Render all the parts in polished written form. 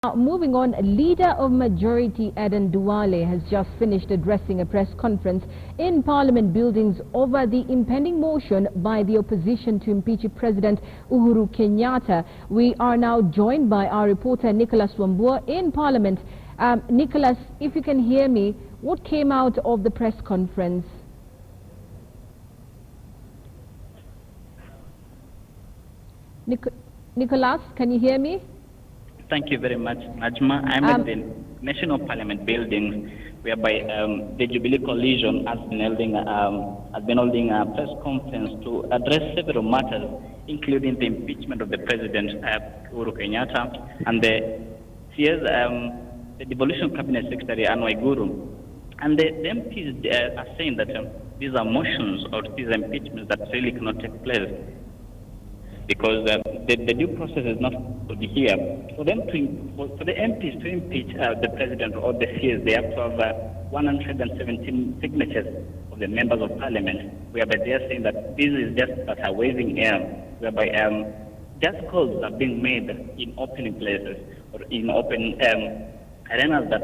Now, moving on, Leader of Majority Aden Duale has just finished addressing a press conference in Parliament buildings over the impending motion by the opposition to impeach President Uhuru Kenyatta. We are now joined by our reporter Nicholas Wambua in Parliament. Nicholas, if you can hear me, what came out of the press conference? Nicholas, can you hear me? Thank you very much, Najma. I'm at the National Parliament buildings, whereby the Jubilee coalition has been holding a press conference to address several matters, including the impeachment of the President Uhuru Kenyatta and the devolution cabinet secretary Aden Duale. And the MPs are saying that these are motions or these impeachments that really cannot take place, because the due process is not to be here. For the MPs to impeach the president or the CS, they have to have 117 signatures of the members of parliament, whereby they are saying that this is just a waving air, whereby just calls are being made in open places or in open arenas that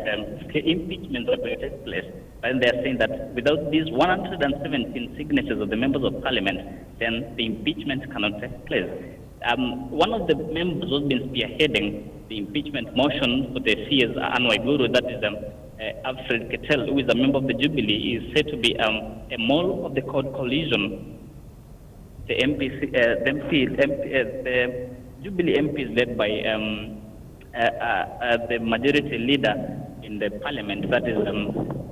impeachments are going to take place. And they are saying that without these 117 signatures of the members of parliament, then the impeachment cannot take place. One of the members who's been spearheading the impeachment motion for the CS Aden Duale, that is Alfred Kettel, who is a member of the Jubilee, is said to be a mole of the coalition. The Jubilee MP is led by the majority leader in the parliament, that is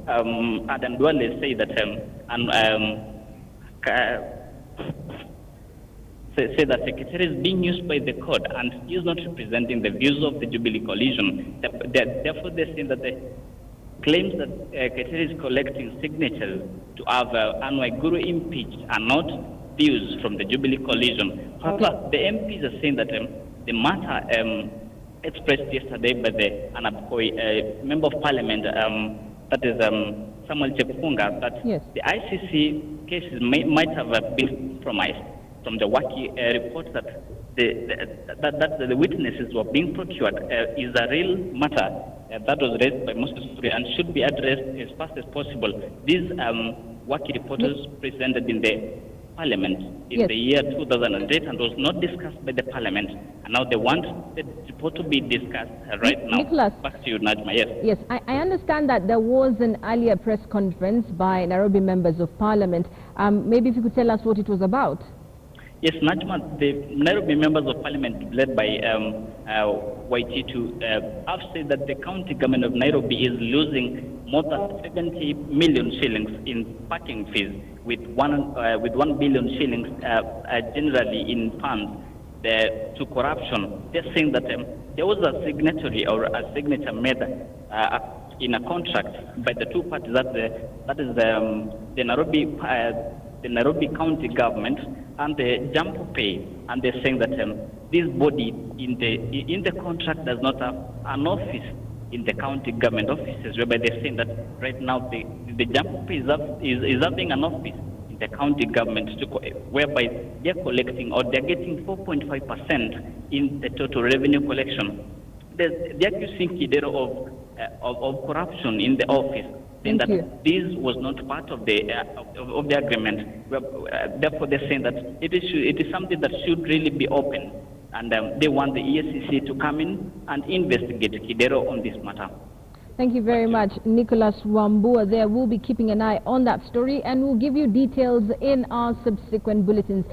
Aden Duale, say that say that Secretary is being used by the court and is not representing the views of the Jubilee coalition. Therefore, they say that the claims that Secretary is collecting signatures to have Aden Duale impeached are not views from the Jubilee coalition. However, the MPs are saying that the matter expressed yesterday by the member of parliament, that is Samuel Chefunga, that yes, the ICC cases might have been compromised from the Waki report, that the witnesses were being procured is a real matter that was raised by Moses and should be addressed as fast as possible. These Waki reporters presented in the parliament in yes, the year 2008 and was not discussed by the parliament, and now they want the report to be discussed right now. Nicholas, back to you, Najma. Yes. Yes, I understand that there was an earlier press conference by Nairobi members of parliament. Maybe if you could tell us what it was about. Yes, Najma, the Nairobi members of parliament led by YT2 have said that the county government of Nairobi is losing more than 70 million shillings in parking fees, with 1 billion shillings generally in funds to corruption. They're saying that there was a signatory or a signature made in a contract by the two parties, that is the Nairobi county government and the Jump Pay, and they're saying that this body in the contract does not have an office in the county government offices, whereby they're saying that right now the Jump Pay is having an office in the county government, whereby they're collecting or they're getting 4.5% in the total revenue collection. They're accusing Kidero of corruption in the office, saying that this was not part of the agreement. Therefore, they're saying that it is something that should really be open, and they want the EFCC to come in and investigate Kidero on this matter. Thank you very much, Nicholas Wambua. There, we'll be keeping an eye on that story, and we'll give you details in our subsequent bulletins.